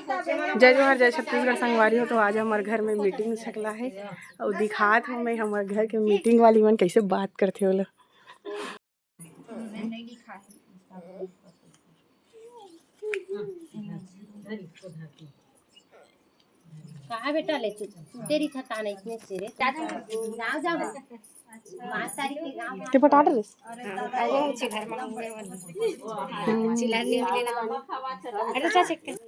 जय जोहर जय छत्तीसगढ़ संगवारी हो। तो आज हमारे घर में मीटिंग सकला है और दिखात हूँ मैं हमारे घर के मीटिंग वाली मन कैसे बात करते हो। कहाँ बेटा ले तेरी थता नहीं इतने से रे गाँव जाओ 5 तारीख के गाँव ते पटाट रे अरे छी घर में होने वाली चिल्लाने लेना अरे चा चेक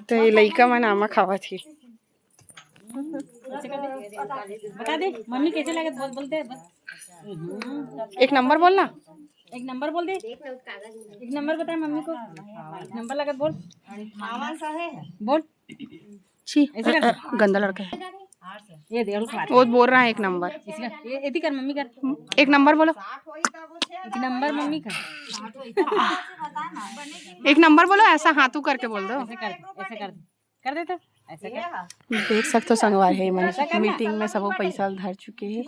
तो ये लइका मन आमा खावा थी। बता दे मम्मी कैसे लगे बोलते एक नंबर बोलना, एक नंबर बोल दे, एक नंबर बता मम्मी को, नंबर लगा बोल बोल छी गंदा लड़का है ये दे वो बोल रहा है एक नंबर। ये एती कर मम्मी कर एक नंबर बोलो, एक नंबर मम्मी का एक नंबर बोलो ऐसा हाथू करके बोल दो। ऐसे कर दे तो ऐसे कर। देख सकते हो संगवार है मन मीटिंग में सब पैसा धर चुके हैं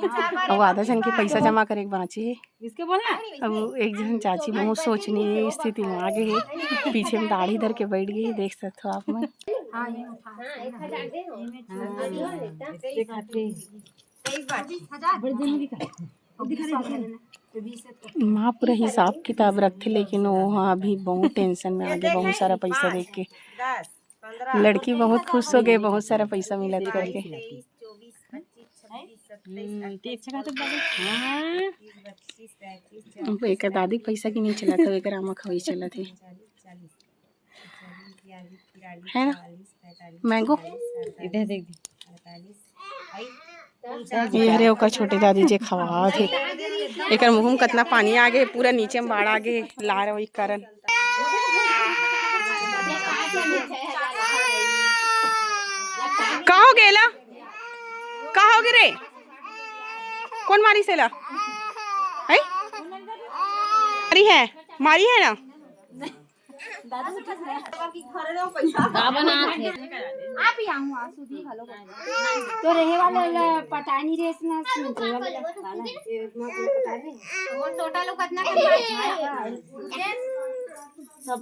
और आधा जन के पैसा जमा करे बाँचे है। इसके बोलना अब एक जन चाची बहुत सोचनीय स्थिति में आ गए है, पीछे में दाढ़ी धर के बैठ गई। देख सकते हो आप मैं माँ पूरा हिसाब किताब रखते, लेकिन वो अभी बहुत टेंशन में आ गए। बहुत सारा पैसा देख के लड़की बहुत खुश हो गए, बहुत सारा पैसा मिला करके। एक दादी पैसा की नहीं चला था, एक आमा खवई चला थे है ना। मैंगो ये हरे ओकर छोटे दादी जे खवा थे। एक मुँह में कितना पानी आ गए, पूरा नीचे में बाढ़ आ गए लार वही कारण। कहो गेला कहो गे रे कौन मारी सेला है मारी है ना तो रहे वाला पटानी रेस में छोटा लोग कितना सब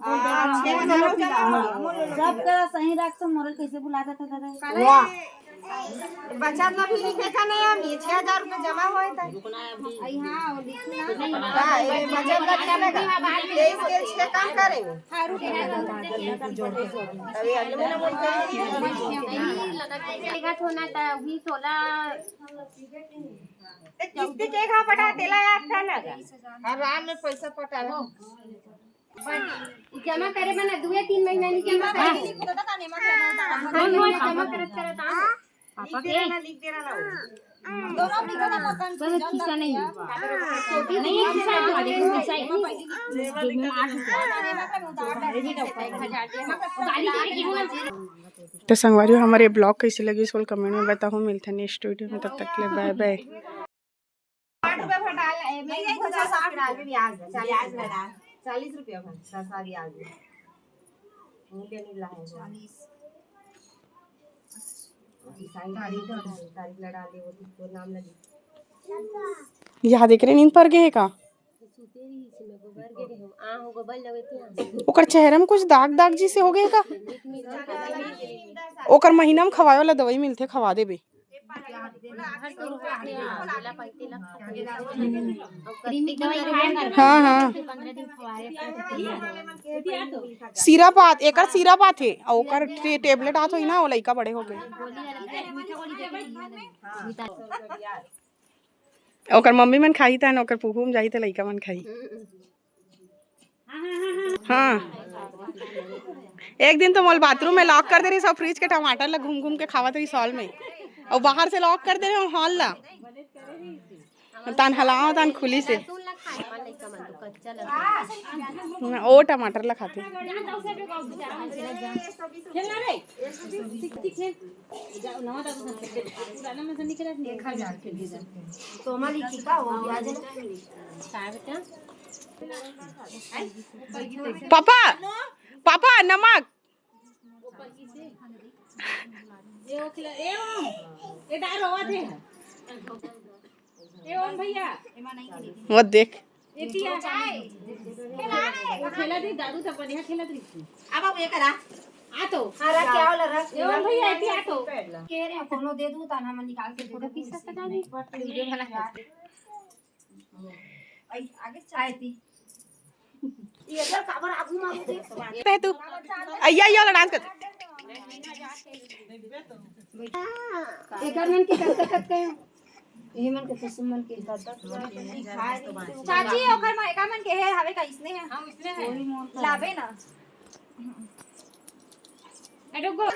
सही रख तो मोरल कैसे बुलाता था दादा बचत ना भी लिखे था नहीं हम 6000 रुपए जमा हुए थे। हां बचत का क्या लगा 23 के 6 काम करेंगे अभी अगले महीने लगा होना था भी 16 किस्ती के खा पटा तेला याद था लगा आराम में पैसा पटा जमा करे बना 2-3 महीना नहीं जमा करे जमा करत पापा के लिख दे रहा दोनों लिखो ना मकान पर खिसा नहीं नहीं खिसा तो संगवारी हमारे ब्लॉग कैसे लगी इसको कमेंट में बताओ। मिलते हैं नेक्स्ट वीडियो में, तब तक के लिए बाय बाय। 8 रुपए फटा मैं 50 डाल भी आज 40 रुपया सारी आज मूल्य नहीं ला है 40 तारीख लड़ा दे वो तो नाम लगी यहाँ देख रहे नींद पर गए का ओकर चेहरा में कुछ दाग दाग जी से हो गए का। ओकर महीना में खवाए वाला दवाई मिलते खवा देबे। हाँ हाँ सिरप आत एकर सिरप आथे और ओकर टेबलेट आत होई ना वो लइका बड़े हो गए। ओकर मम्मी मन खाई था ना ओकर पुहू में जाई त लइका मन खाई। हाँ एक दिन तो मोल बाथरूम में लॉक कर दे रही सब फ्रिज के टमाटर ला घूम घूम के खावत रही सॉल में और बाहर से लॉक कर दे रहे हॉल ला तान हलाओ तान खुली से ओ टमाटर ला खाते। पापा पापा नमक वो देख अब ये करा आ तो हां क्या भैया ऐसी आटो कह रहे हैं कोनो दे दूं ताना मैं निकाल के फोटो खींच सकता नहीं वीडियो बना के आगे चाहती ते तू अय्या वाला डांस कर एक मन की करत के ये मन के सुमन के चाची ओकर मायका मन के है हवे का इसने है हम इसने है लावे ना अरे गो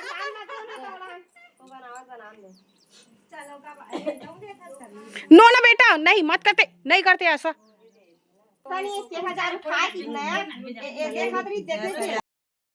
नो ना बेटा नहीं मत करते नहीं करते ऐसा तनी 1000 रुपया कितना है एक खातिर देते